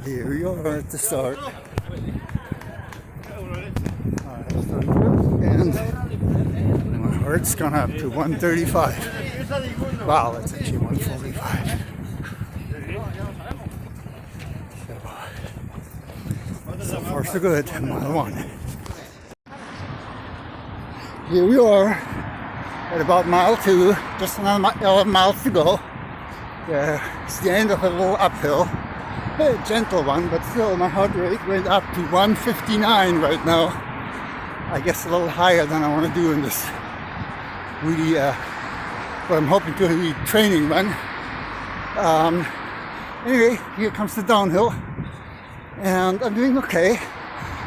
Here we are at the start. And my heart's gone up to 135. Wow, that's actually 145. So far so good, mile one. Here we are at about mile two, just another 11 miles to go. It's the end of a little uphill. A gentle one, but still my heart rate went up to 159 right now. I guess a little higher than I want to do in this really, what I'm hoping to be training run. Anyway, here comes the downhill, and I'm doing okay.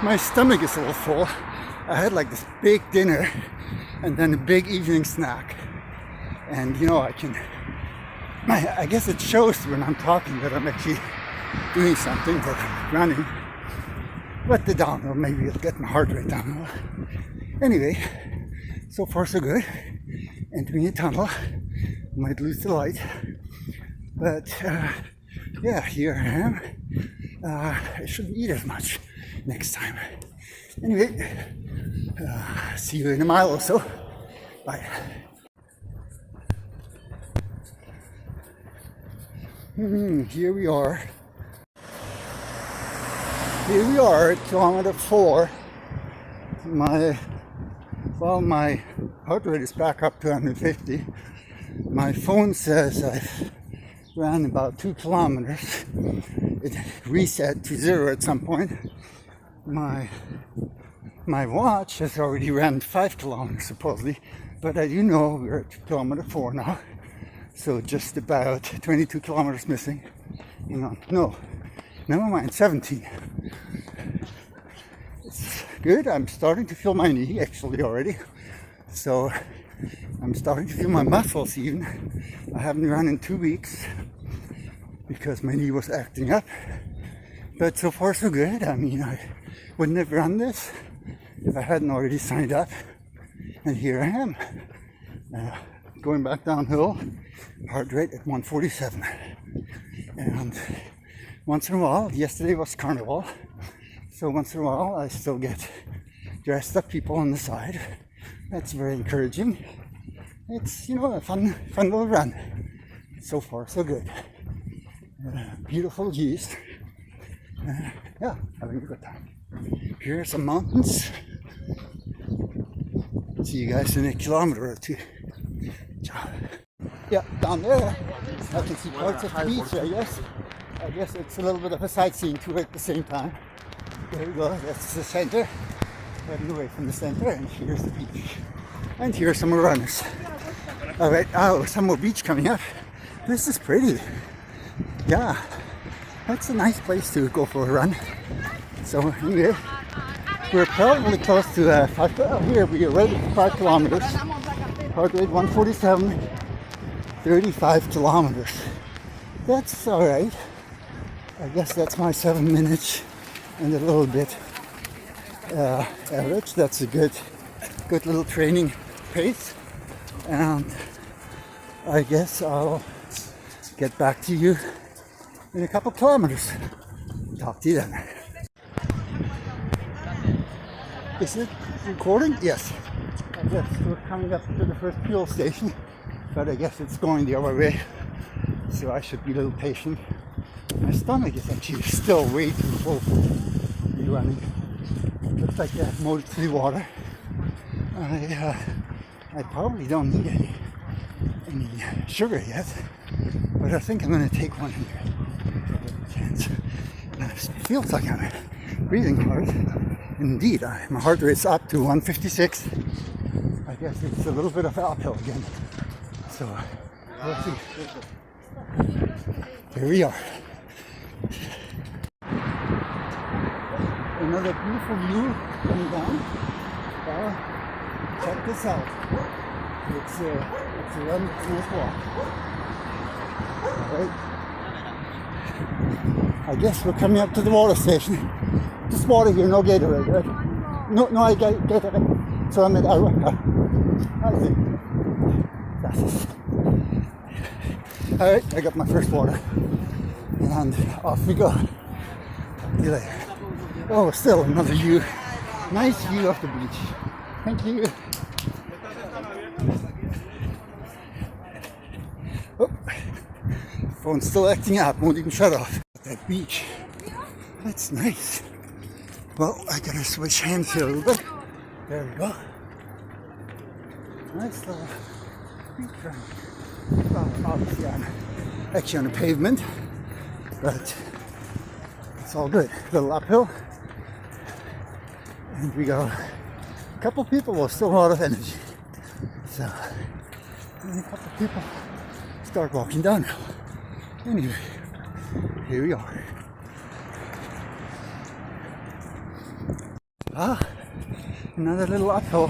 My stomach is a little full. I had like this big dinner and then a big evening snack, and you know, I guess it shows when I'm talking that I'm actually doing something, but running. But the downhill, maybe it'll get my heart rate down a little. Anyway, so far so good. Entering a tunnel, might lose the light, but yeah, here I am. I shouldn't eat as much next time. Anyway, see you in a mile or so. Bye. Here we are. Here we are at kilometer 4. My heart rate is back up to 150. My phone says I've ran about 2 kilometers. It reset to 0 at some point. My watch has already ran 5 kilometers supposedly, but I do know we're at kilometer 4 now. So just about 22 kilometers missing. Hang on, no, never mind, 17. It's good. I'm starting to feel my knee actually already. So I'm starting to feel my muscles even. I haven't run in 2 weeks because my knee was acting up. But so far so good. I mean, I wouldn't have run this if I hadn't already signed up. And here I am. Going back downhill, heart rate at 147. And once in a while, yesterday was carnival, so once in a while I still get dressed up people on the side. That's very encouraging. It's, you know, a fun little run. So far so good. Beautiful views. Yeah, having a good time. Here are some mountains. See you guys in a kilometer or two. Ciao. Yeah, down there I can see parts of the beach, I guess. I guess it's a little bit of a sightseeing tour at the same time. There we go, that's the center. Heading away from the center, and here's the beach. And here are some more runners. Alright, some more beach coming up. This is pretty. Yeah, that's a nice place to go for a run. So anyway, we're probably close to 5, here we are right at 5 kilometers. Heart rate 147, 35 kilometers. That's alright. I guess that's my 7 minutes and a little bit average. That's a good little training pace. And I guess I'll get back to you in a couple kilometers. Talk to you then. Is it recording? Yes. I guess we're coming up to the first fuel station, but I guess it's going the other way, so I should be a little patient. My stomach is actually still way too full to be running. Looks like I mowed it through water. I probably don't need any sugar yet, but I think I'm going to take one here. Chance. It feels like I'm breathing hard. Indeed, my heart rate's up to 156. I guess it's a little bit of uphill again. So, we'll see. Here we are. Another beautiful view coming down. Check this out. It's a nice walk. Alright. I guess we're coming up to the water station. Just water here, no Gatorade, right? No, I get Gatorade. So I'm at Aguas. I think. That's Alright, I got my first water. And off we go. See you later. Oh, still another view. Nice view of the beach. Thank you. Oh, phone's still acting up, won't even shut off. That beach, that's nice. Well, I gotta switch hands here a little bit. There we go. Nice little beach run. Well, obviously I'm actually on the pavement, but it's all good. A little uphill. And we go. A couple people with still a lot of energy. So, and a couple people start walking downhill. Anyway, here we are. Another little uphill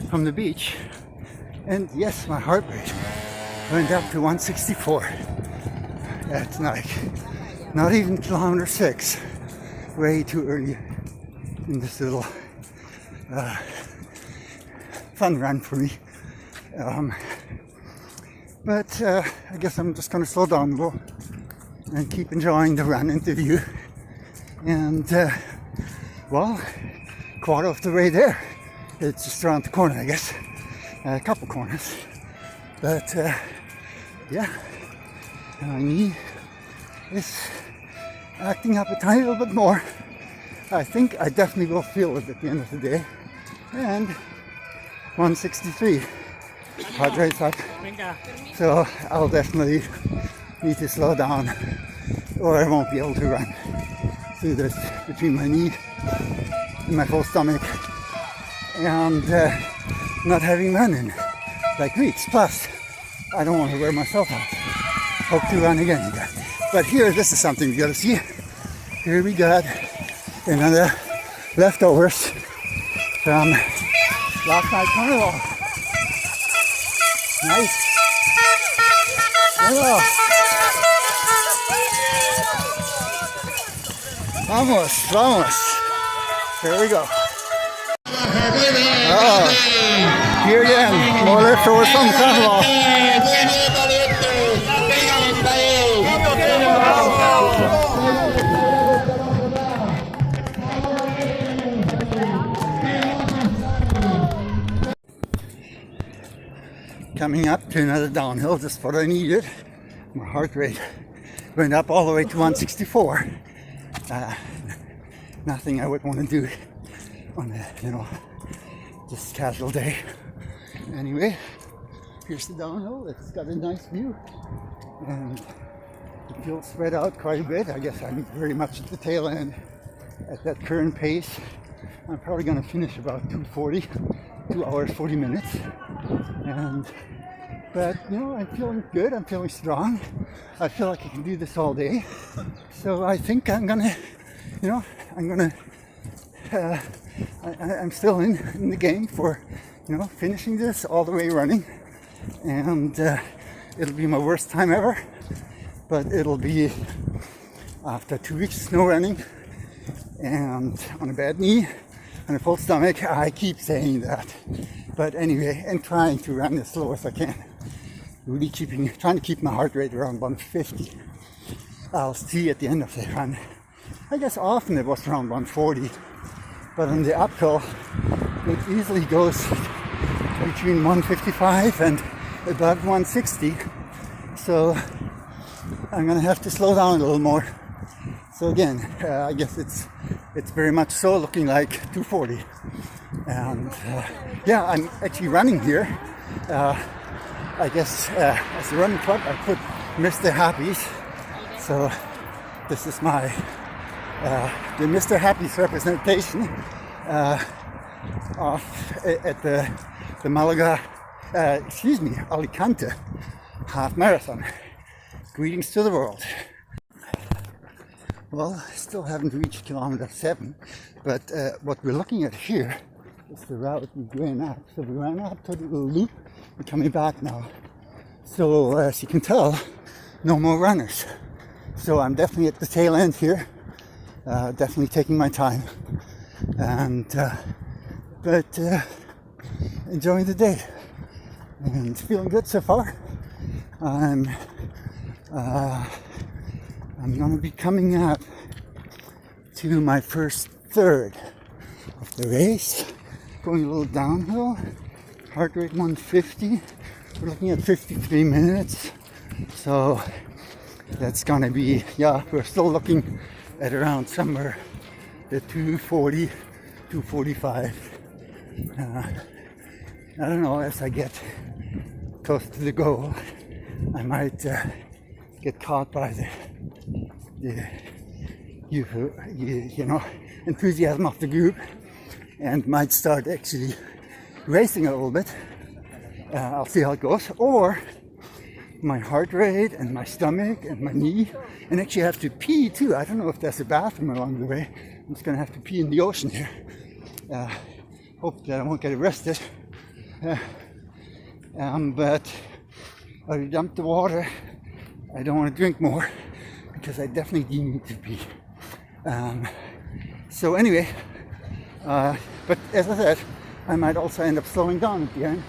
from the beach. And yes, my heart rate went up to 164. That's like not even kilometer 6. Way too early in this little fun run for me. But I guess I'm just going to slow down a little and keep enjoying the run and the view. And well, quarter of the way there. It's just around the corner, I guess. A couple corners. But yeah, my knee is acting up a tiny little bit more. I think I definitely will feel it at the end of the day. And 163. Heart rate's up. So I'll definitely need to slow down or I won't be able to run through this between my knee and my full stomach and not having run in like weeks. Plus, I don't want to wear myself out. Hope to run again. But here, this is something we gotta see. Here we got another leftovers from last night's carnival. Nice. Oh. Vamos. Here we go. Oh, here again, more leftovers from the carnival. Coming up to another downhill, just what I needed. My heart rate went up all the way to 164. Nothing I would want to do on a, just casual day. Anyway, here's the downhill. It's got a nice view. And the field spread out quite a bit. I guess I'm very much at the tail end at that current pace. I'm probably going to finish about 2:40, 2 hours, 40 minutes. But I'm feeling good. I'm feeling strong. I feel like I can do this all day. So I think I'm gonna, I'm still in the game for, finishing this all the way running. And it'll be my worst time ever. But it'll be after 2 weeks of snow running and on a bad knee and a full stomach. I keep saying that. But anyway, and trying to run as slow as I can. Really trying to keep my heart rate around 150. I'll see at the end of the run. I guess often it was around 140. But on the uphill, it easily goes between 155 and above 160. So I'm gonna have to slow down a little more. So again, I guess it's very much so looking like 240. And yeah, I'm actually running here. I guess as a running club, I put Mr. Happy's. So this is my the Mr. Happy's representation of at the Malaga, Alicante half marathon. Greetings to the world. Well, I still haven't reached kilometer 7, but what we're looking at here is the route we ran up. So we ran up to the little loop. We're coming back now. So as you can tell, no more runners. So I'm definitely at the tail end here. Definitely taking my time. And but enjoying the day. And feeling good so far. I'm going to be coming out to my first third of the race. Going a little downhill. Heart rate 150. We're looking at 53 minutes. So that's gonna be, yeah, we're still looking at around somewhere the 240, 245. I don't know, as I get close to the goal, I might get caught by the enthusiasm of the group and might start actually racing a little bit. I'll see how it goes. Or my heart rate and my stomach and my knee, and actually I have to pee too. I don't know if there's a bathroom along the way. I'm just gonna have to pee in the ocean here. Hope that I won't get arrested. But I dumped the water. I don't want to drink more because I definitely need to pee. So anyway, but as I said, I might also end up slowing down at the end.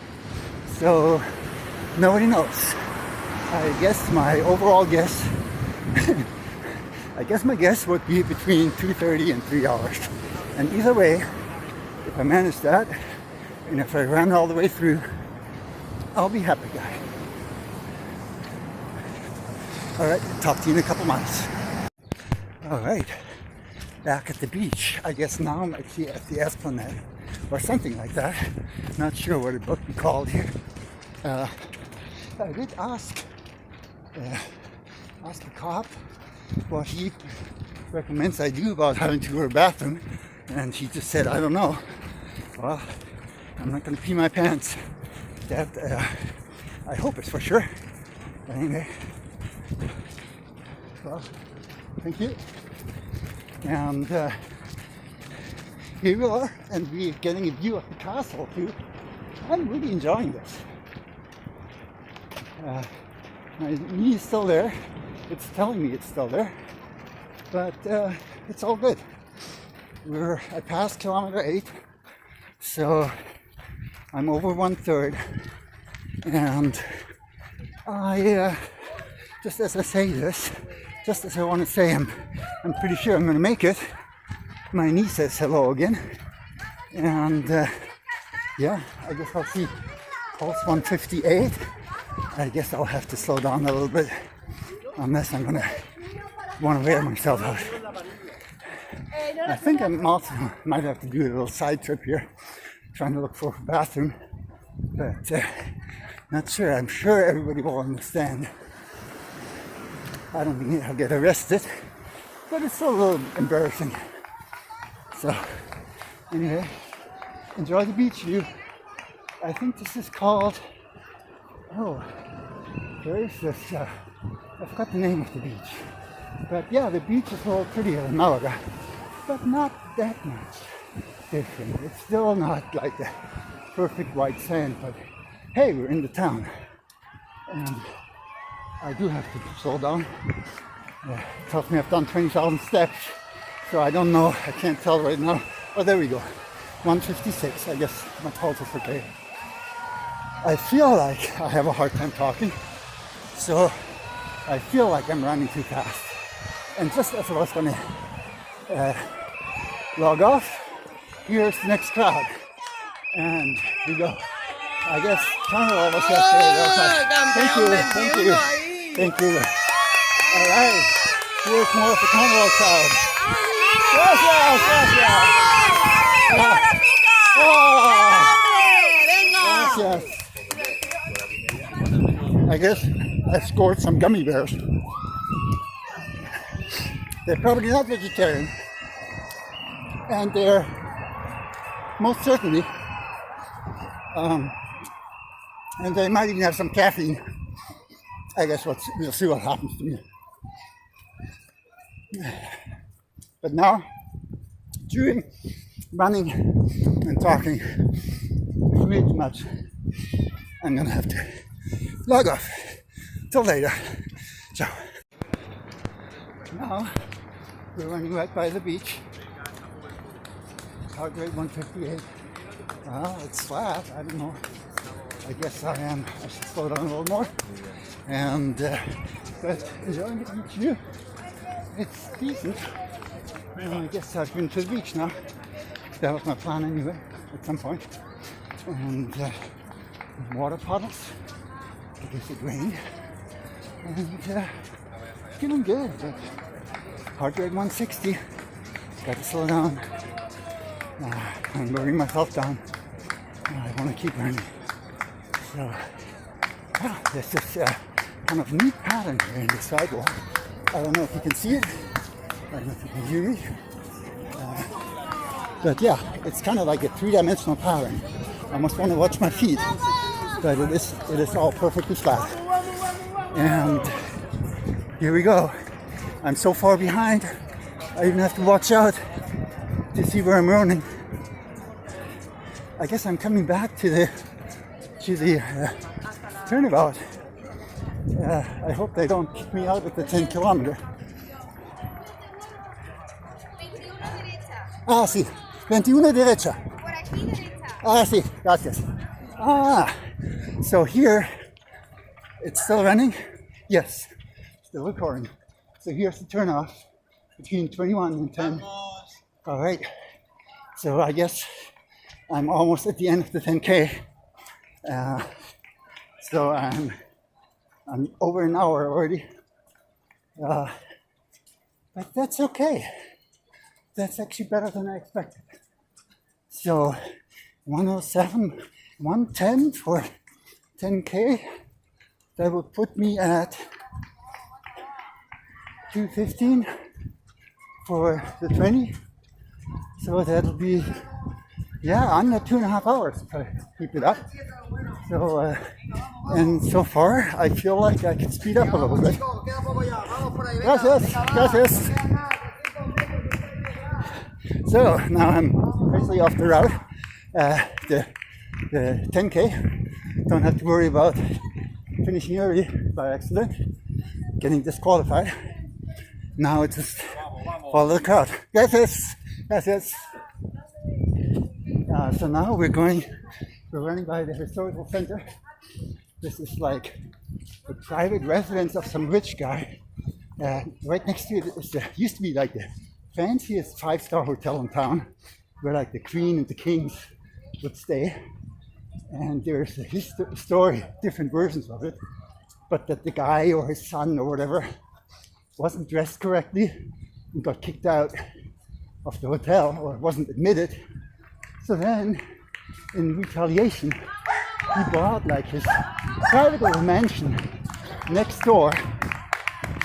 So nobody knows. I guess my overall guess, I guess my guess would be between 2:30 and 3 hours. And either way, if I manage that, and if I ran all the way through, I'll be happy guy. All right, talk to you in a couple months. All right, back at the beach. I guess now I'm actually at the Esplanade or something like that. Not sure what it would be called here. I did ask the cop what he recommends I do about having to go to the bathroom, and he just said, I don't know. Well, I'm not going to pee my pants. That I hope it's for sure. But anyway, well, thank you. And here we are, and we're getting a view of the castle too. I'm really enjoying this. My knee is still there. It's telling me it's still there, but it's all good. I passed kilometer 8, so I'm over 1/3, and I just as I say this, just as I want to say I'm pretty sure I'm going to make it. My knee says hello again, and yeah, I guess I'll see pulse 158. I guess I'll have to slow down a little bit, unless I'm gonna want to wear myself out. I think I also might have to do a little side trip here, trying to look for a bathroom, but not sure. I'm sure everybody will understand. I don't think I'll get arrested, but it's still a little embarrassing. So anyway, enjoy the beach view. I think this is called, where is this? I forgot the name of the beach. But yeah, the beach is a little prettier than Malaga, but not that much different. It's still not like the perfect white sand, but hey, we're in the town. And I do have to slow down. It tells me I've done 20,000 steps, so I don't know, I can't tell right now. Oh, there we go. 156, I guess my pulse is okay. I feel like I have a hard time talking, so I feel like I'm running too fast. And just as I was going to log off, here's the next crowd. And we go. I guess Carnival was yesterday. Thank you. All right, here's more of the Carnival crowd. Gracias. I guess I scored some gummy bears. They're probably not vegetarian, and they're most certainly, and they might even have some caffeine. I guess we'll see what happens to me. But now, chewing, running, and talking way too much. I'm gonna have to log off. Till later. Ciao. Now we're running right by the beach. Heart rate 158. Well, it's flat. I don't know. I guess I should slow down a little more. And but enjoying the beach view. It's decent. I guess I've been to the beach now. That was my plan anyway, at some point. And water puddles, because it rained. And feeling good, but heart rate 160. Got to slow down. I'm lowering myself down. I want to keep running. So, yeah, there's this kind of neat pattern here in the sidewalk. I don't know if you can see it. I don't know if you can hear it. But yeah, it's kind of like a three-dimensional pattern. I almost want to watch my feet, but it is all perfectly flat. And here we go. I'm so far behind, I even have to watch out to see where I'm running. I guess I'm coming back to the turnabout. I hope they don't kick me out at the 10 kilometer. Ah, sí. 21 derecha. Por aquí derecha. Ah, sí. Gracias. Ah, so here, it's still running? Yes, still recording. So here's the turnoff between 21 and 10. All right. So I guess I'm almost at the end of the 10K. So I'm over an hour already. But that's okay. That's actually better than I expected. So 107, 110 for 10K. That would put me at 215 for the 20. So that'll be, under 2.5 hours if I keep it up. So, and so far, I feel like I can speed up a little bit. Gracias. So now I'm basically off the route. The 10K. Don't have to worry about finishing early by accident, getting disqualified. Now it's just follow the crowd. Gracias. So now we're running by the historical center. This is like the private residence of some rich guy. Right next to it used to be like the fanciest 5-star hotel in town, where like the queen and the kings would stay. And there's a story, different versions of it, but that the guy or his son or whatever wasn't dressed correctly and got kicked out of the hotel or wasn't admitted. So then, in retaliation, he bought like his private little mansion next door,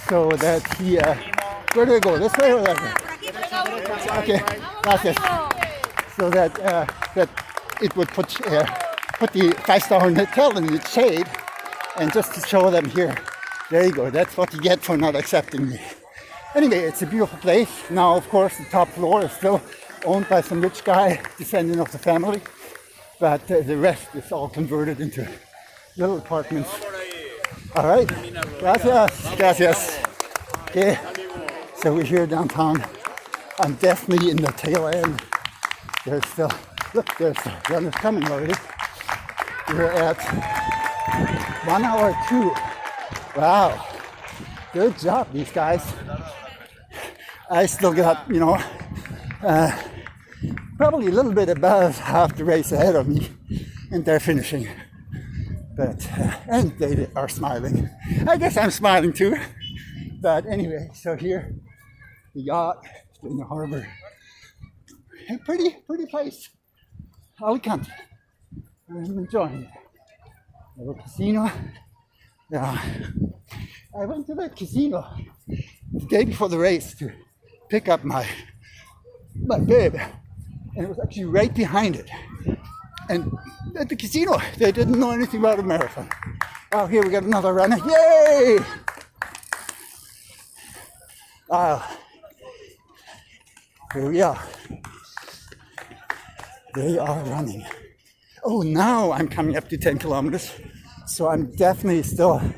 so that he, where do I go? This way or that way? Okay, gracias. So that it would put the 5-star hotel in the shade, and just to show them here, there you go, that's what you get for not accepting me. Anyway, it's a beautiful place. Now, of course, the top floor is still owned by some rich guy, descendant of the family, but the rest is all converted into little apartments. All right, gracias. Okay, so we're here downtown. I'm definitely in the tail end. There's still, look, there's the runners coming already. We're at 1 hour 2. Wow, good job, these guys. I still got, probably a little bit above half the race ahead of me, and they're finishing. But, and they are smiling. I guess I'm smiling too. But anyway, so here, the yacht in the harbor. A pretty place. Alicante. I'm enjoying it. A little casino. Yeah. I went to that casino the day before the race to pick up my babe, and it was actually right behind it. And at the casino, they didn't know anything about a marathon. Oh, here we got another runner. Yay! Here we are. They are running. Oh, now I'm coming up to 10 kilometers. So I'm definitely still a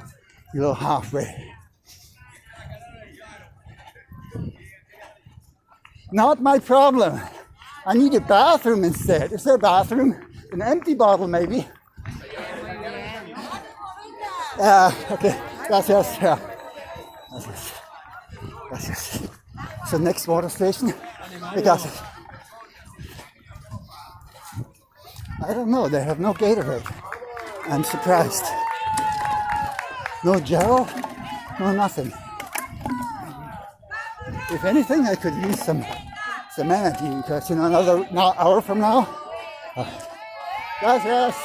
little halfway. Not my problem. I need a bathroom instead. Is there a bathroom? An empty bottle, maybe. Okay. Gracias. Gracias. So next water station, because I don't know, they have no Gatorade. I'm surprised. No gel, no nothing. If anything, I could use some energy because another hour from now. Gracias.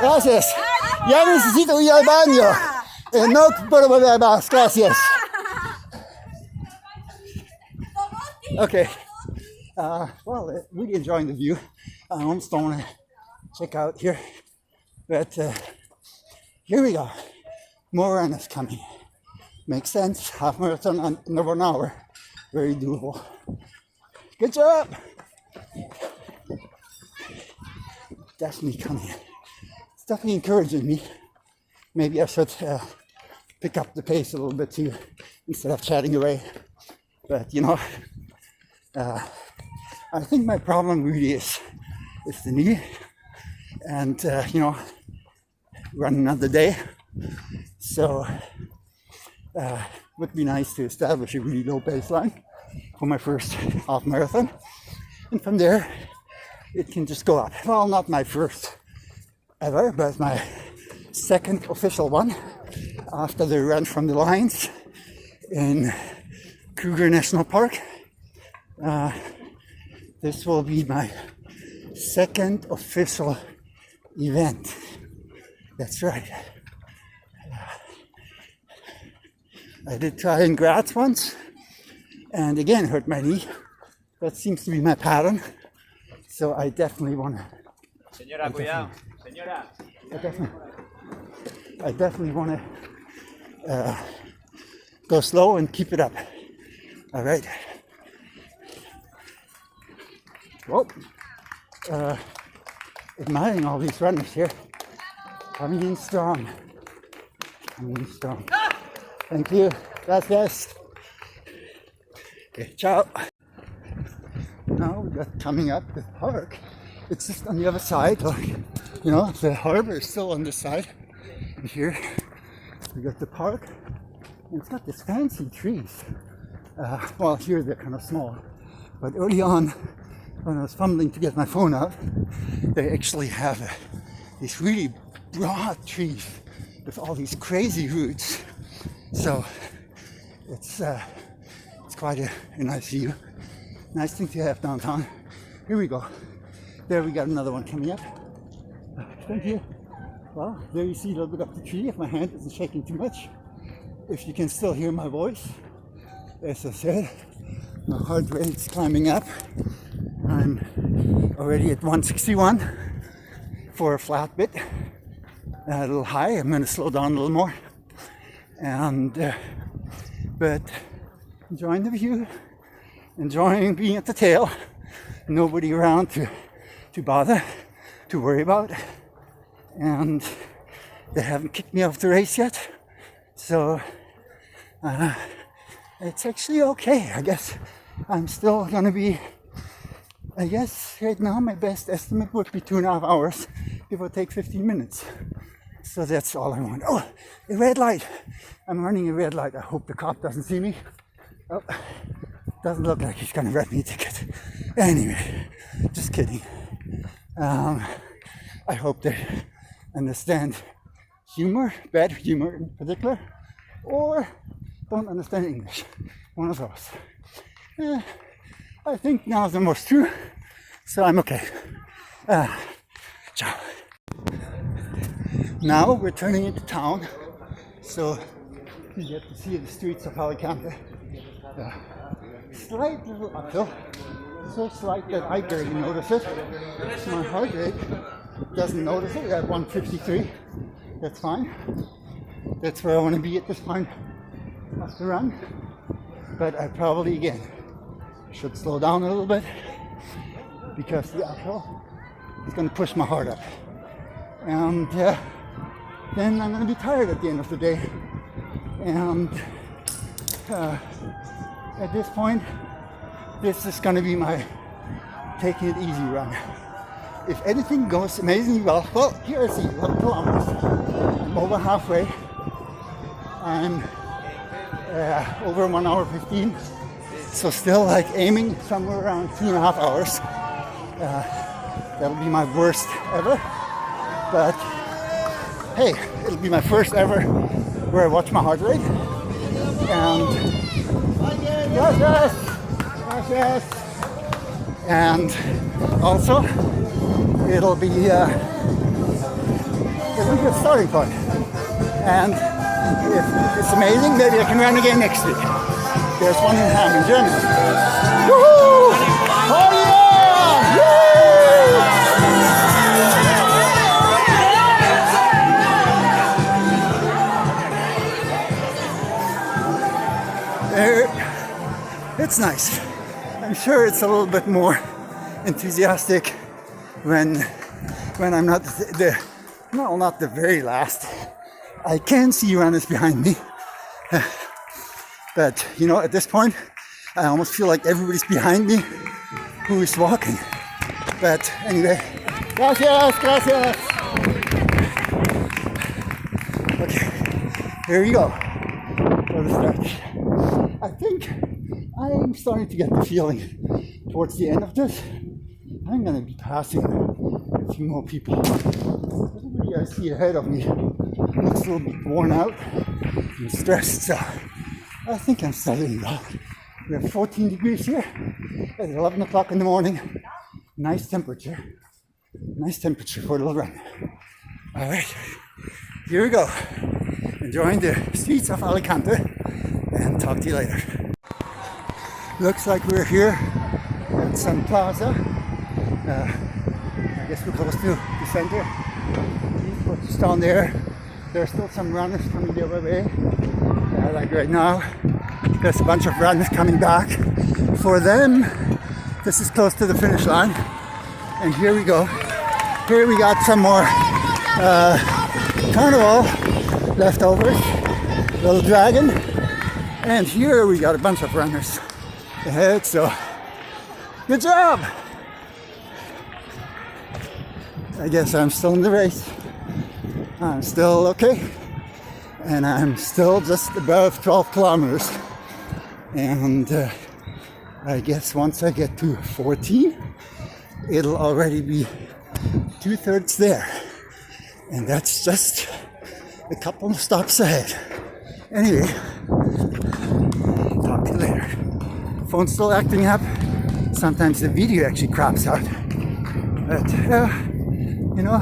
Gracias. Ya necesito ir al baño. No puedo volver más. Gracias. Okay. Well, really enjoying the view. I almost don't want to check out here, but here we go. More runners coming. Makes sense. Half marathon under 1 hour. Very doable. Good job. Definitely coming. It's definitely encouraging me. Maybe I should pick up the pace a little bit too, instead of chatting away. But I think my problem really is the knee, and run another day. So would be nice to establish a really low baseline for my first half marathon, and from there it can just go up. Well, not my first ever, but my second official one after the run from the Lions in Kruger National Park. This will be my second official event. That's right. I did try in Graz once, and again hurt my knee. That seems to be my pattern. So I definitely want to. Señora, cuidado. Señora. I definitely want to go slow and keep it up. All right. Well, admiring all these runners here. Coming in strong. Thank you. Gracias. Okay, ciao. Now we got coming up the park. It's just on the other side. The harbor is still on this side. And here we got the park. And it's got these fancy trees. Well, here they're kind of small. But early on, when I was fumbling to get my phone out, they actually have these really broad trees with all these crazy roots. So it's quite a nice view. Nice thing to have downtown. Here we go. There we got another one coming up. Thank you. Well, there you see a little bit of the tree if my hand isn't shaking too much. If you can still hear my voice. As I said, my heart rate's climbing up. I'm already at 161 for a flat bit. A little high. I'm going to slow down a little more. And but enjoying the view, enjoying being at the tail, nobody around to bother, to worry about, and they haven't kicked me off the race yet, so it's actually okay. I guess I'm still gonna be, I guess right now my best estimate would be 2.5 hours, give or take 15 minutes. So that's all I want. Oh, a red light. I'm running a red light. I hope the cop doesn't see me. Oh, doesn't look like he's gonna write me a ticket. Anyway, just kidding. I hope they understand humor, bad humor in particular, or don't understand English. One of those. I think now the most true, so I'm okay. Ciao. Now we're turning into town, so you get to see the streets of Alicante. Slight little uphill, so slight that I barely notice it. My heart rate doesn't notice it at 153. That's fine. That's where I want to be at this point of the run. But I probably, again, should slow down a little bit because the uphill is going to push my heart up. And then I'm going to be tired at the end of the day. And at this point, this is going to be my taking it easy run. if anything goes amazingly well, well, here I see 11 kilometers. I'm over halfway. I'm over 1 hour 15. So still like aiming somewhere around 2.5 hours. That'll be my worst ever. But hey, it'll be my first ever where I watch my heart rate. And gracias. And also it'll be a good starting point. And if it's amazing, maybe I can run again next week. There's one in Ham in Germany. Woohoo! Oh yeah! Woo! It's nice. I'm sure it's a little bit more enthusiastic when I'm not not the very last. I can see runners behind me. But, you know, at this point, I almost feel like everybody's behind me who is walking. But anyway, gracias. Okay, here we go for the stretch. I think I'm starting to get the feeling towards the end of this, I'm going to be passing a few more people. Everybody I see ahead of me looks a little bit worn out and stressed, so I think I'm studying well. We have 14 degrees here at 11 o'clock in the morning. Nice temperature for a little run. All right, here we go. Enjoying the streets of Alicante, and talk to you later. Looks like we're here at some plaza. I guess we're close to the center. Just down there, there are still some runners coming the other way. Like right now, there's a bunch of runners coming back. For them, this is close to the finish line. And here we go. Here we got some more carnival leftovers, little dragon. And here we got a bunch of runners ahead, so good job! I guess I'm still in the race. I'm still okay. And I'm still just above 12 kilometers. And I guess once I get to 14, it'll already be 2/3 there. And that's just a couple of stops ahead. Anyway, talk to you later. Phone's still acting up. Sometimes the video actually craps out. But, you know,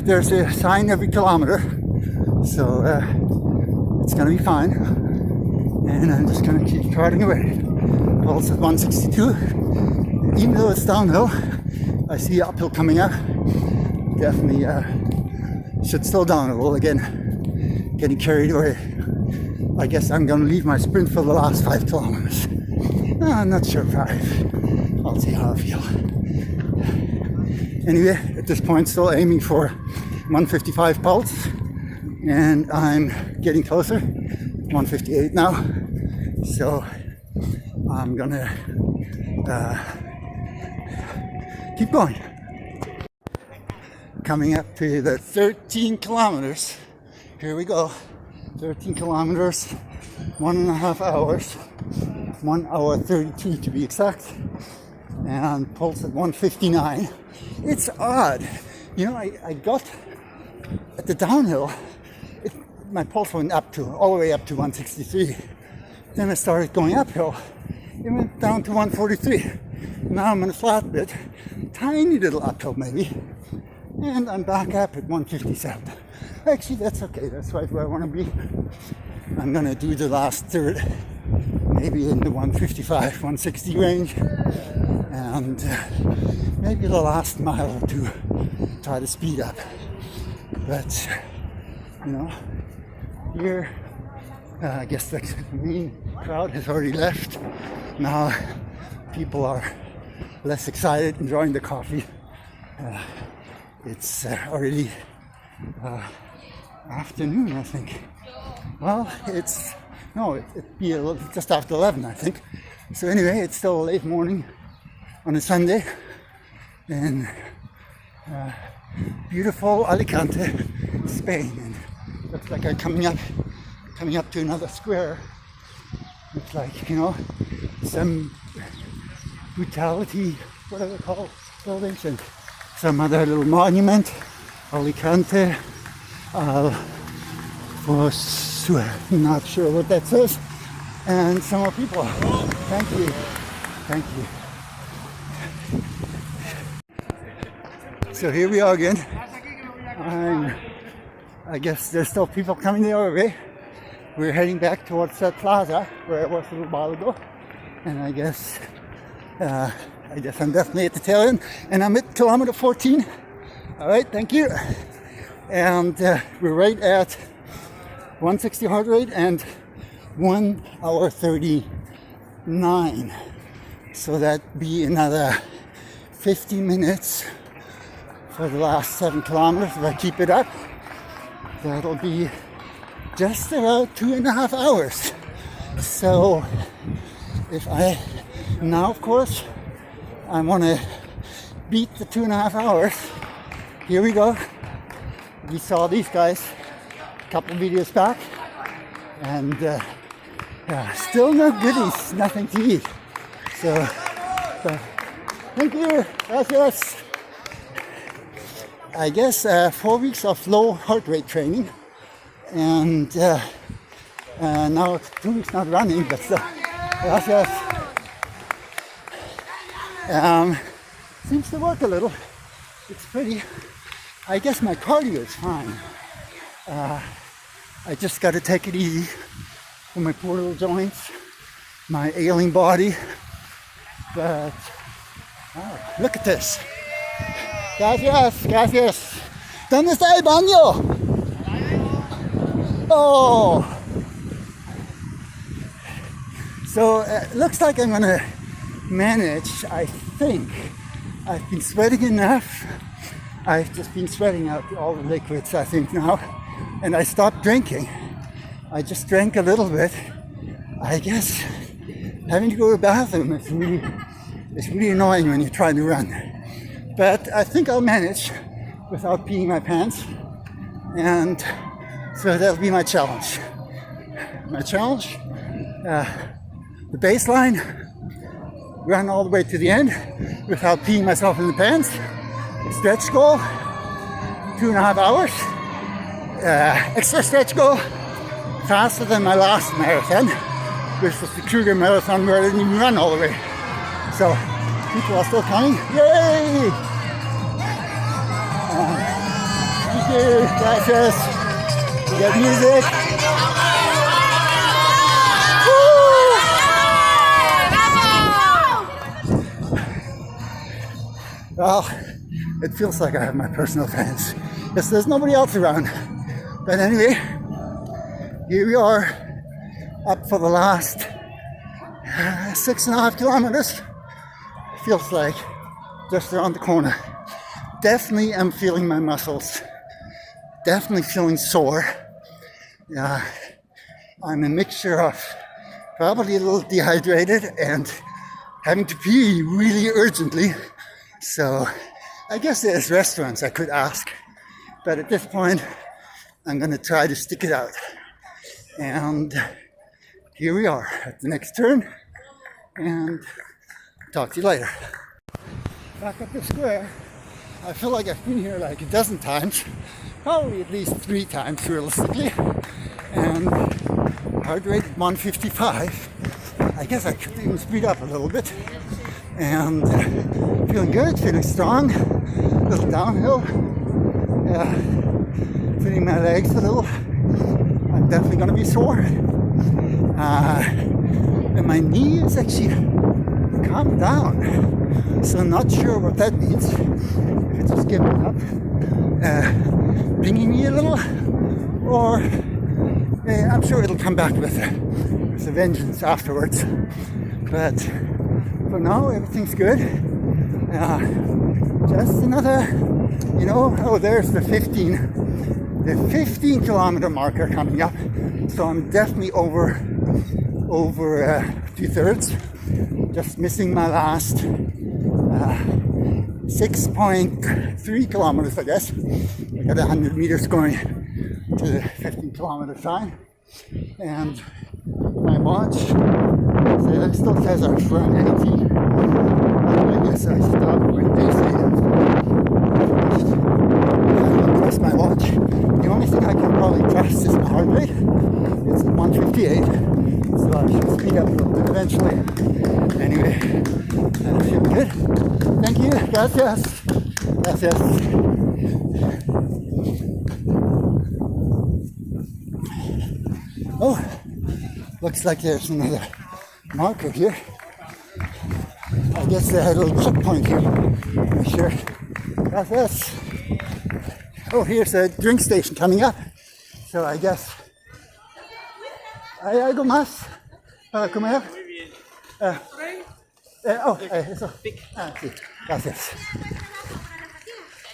there's a sign every kilometer. So it's gonna be fine. And I'm just gonna keep trotting away. Pulse at 162. Even though it's downhill, I see uphill coming up. Definitely should slow down a little again. Getting carried away. I guess I'm gonna leave my sprint for the last 5 kilometers. I'm not sure 5. I'll see how I feel. Anyway, at this point, still aiming for 155 pulse, and I'm getting closer. 158 now, so I'm gonna keep going. Coming up to the 13 kilometers. Here we go. 13 kilometers, 1.5 hours, 1 hour 32 to be exact, and pulse at 159. It's odd, you know, I got at the downhill, my pulse went up to all the way up to 163. Then I started going uphill, it went down to 143. Now I'm on a flat bit, tiny little uphill maybe, and I'm back up at 157. Actually, that's okay. That's right where I want to be. I'm gonna do the last third, maybe in the 155, 160 range, and maybe the last mile or two, try to speed up. But you know, here, I guess the main crowd has already left. Now, people are less excited, enjoying the coffee. It's already afternoon, I think. Well, it'd be a little, just after 11, I think. So anyway, it's still a late morning on a Sunday, in beautiful Alicante, Spain. And looks like I'm coming up to another square. Looks like, you know, some brutality, what are they called, buildings, and some other little monument. Alicante, not sure what that says, and some more people. Thank you. So here we are again. I guess there's still people coming the other way. We're heading back towards that plaza where I was a little while ago, and I guess I'm definitely at the tail end, and I'm at kilometer 14. All right, thank you. And we're right at 160 heart rate and 1 hour 39. So that'd be another 50 minutes for the last 7 kilometers. If I keep it up, that'll be just about 2.5 hours. So if I, now of course, I want to beat the 2.5 hours. Here we go. We saw these guys a couple videos back, and still no goodies, nothing to eat. So, thank you, gracias. I guess 4 weeks of low heart rate training, and now it's 2 weeks not running, but still, gracias. Seems to work a little. It's pretty. I guess my cardio is fine. I just got to take it easy for my poor little joints, my ailing body. But look at this. Gracias. ¿Dónde está el baño? Oh. So it looks like I'm gonna manage. I think I've been sweating enough. I've just been sweating out all the liquids, I think, now. And I stopped drinking. I just drank a little bit. I guess having to go to the bathroom is really annoying when you're trying to run. But I think I'll manage without peeing my pants. And so that'll be my challenge. The baseline, run all the way to the end without peeing myself in the pants. Stretch goal, 2.5 hours. Extra stretch goal, faster than my last marathon, which was the Kruger Marathon, where I didn't even run all the way. So people are still coming. Yay! Thank you, gracias. We got music. Well, it feels like I have my personal fans. Yes, there's nobody else around. But anyway, here we are, up for the last 6.5 kilometers. Feels like just around the corner. Definitely am feeling my muscles. Definitely feeling sore. I'm a mixture of probably a little dehydrated and having to pee really urgently. So I guess there's restaurants I could ask, but at this point I'm gonna try to stick it out. And here we are at the next turn, and talk to you later. Back at the square. I feel like I've been here like a dozen times, probably at least 3 times realistically, and heart rate 155. I guess I could even speed up a little bit. And feeling good, feeling strong, a little downhill, feeling my legs a little. I'm definitely going to be sore. And my knee is actually calmed down. So I'm not sure what that means. If it's just giving up, pinging me a little, or I'm sure it'll come back with a vengeance afterwards. But for now, everything's good. Just another, there's the 15 kilometer marker coming up. So I'm definitely over 2/3. Just missing my last 6.3 kilometers, I guess. I got 100 meters going to the 15-kilometer sign, and my watch still says I'm around 18. I guess I stopped when they say that. I don't trust my watch. The only thing I can probably trust is my heart rate. It's at 158, so I should speed up a little bit eventually. Anyway, I feel good. Thank you. Gracias. Gracias. Oh, looks like there's another marker here. I guess they had a little checkpoint here. For sure. Gracias. Oh, here's a drink station coming up. So I guess. ¿Hay algo más para comer? Eso. Sí. Gracias.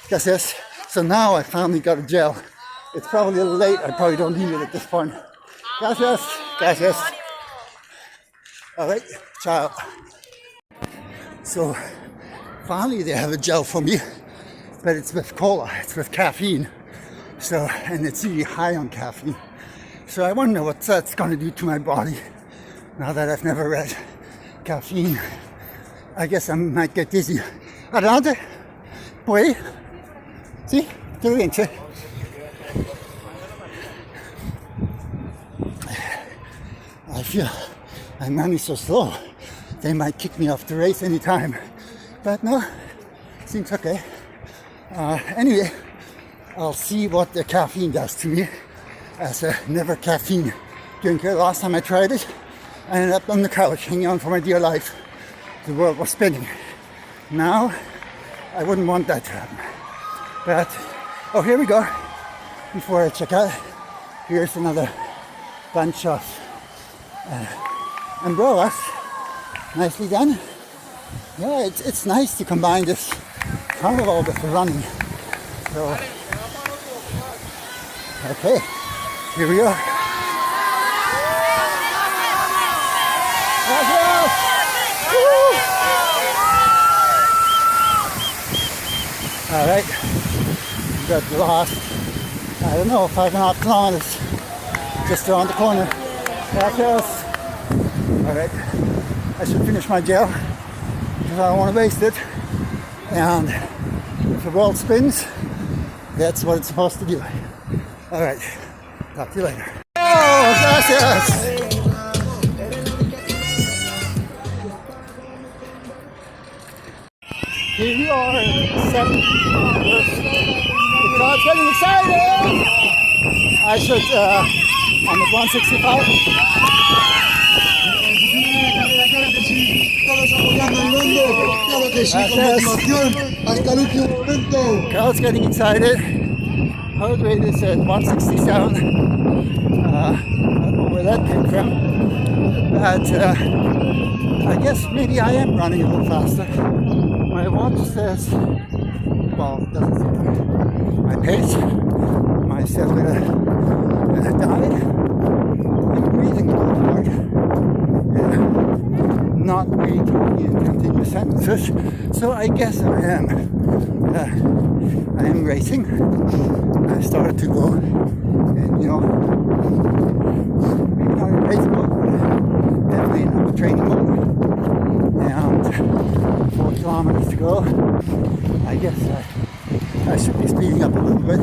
Gracias. So now I finally got a gel. It's probably a little late. I probably don't need it at this point. Gracias. Gracias. All right. Ciao. So finally they have a gel for me, but it's with cola. It's with caffeine. So, and it's really high on caffeine. So I wonder what that's going to do to my body now that I've never read caffeine. I guess I might get dizzy. Adelante. Puede. Sí, todo bien, sí. I feel I'm running so slow. They might kick me off the race anytime. But no, seems okay. Anyway, I'll see what the caffeine does to me as a never caffeine drinker. Last time I tried it, I ended up on the couch hanging on for my dear life. The world was spinning. Now, I wouldn't want that to happen. But, oh, here we go. Before I check out, here's another bunch of umbrellas. Nicely done. Yeah, it's nice to combine this carnival with the running. So, okay, here we go. All right, we got the last, I don't know, 5.5 kilometers just around the corner. Gracias. All right, I should finish my gel because I don't want to waste it. And if the world spins, that's what it's supposed to do. All right, talk to you later. Oh, gracias. Here we are, 7 kilometers. The crowd's getting excited. I should, I'm at 165. Crowd's getting excited. Heart rate is at 167. I don't know where that came from. But I guess maybe I am running a little faster. My watch says, well, it doesn't say my pace, my cellular diet. I'm breathing a little hard, not really talking in continuous sentences. So I guess I am racing. I started to go, and maybe not in race mode, but definitely in a training mode. And 4 kilometers to go. I guess I should be speeding up a little bit.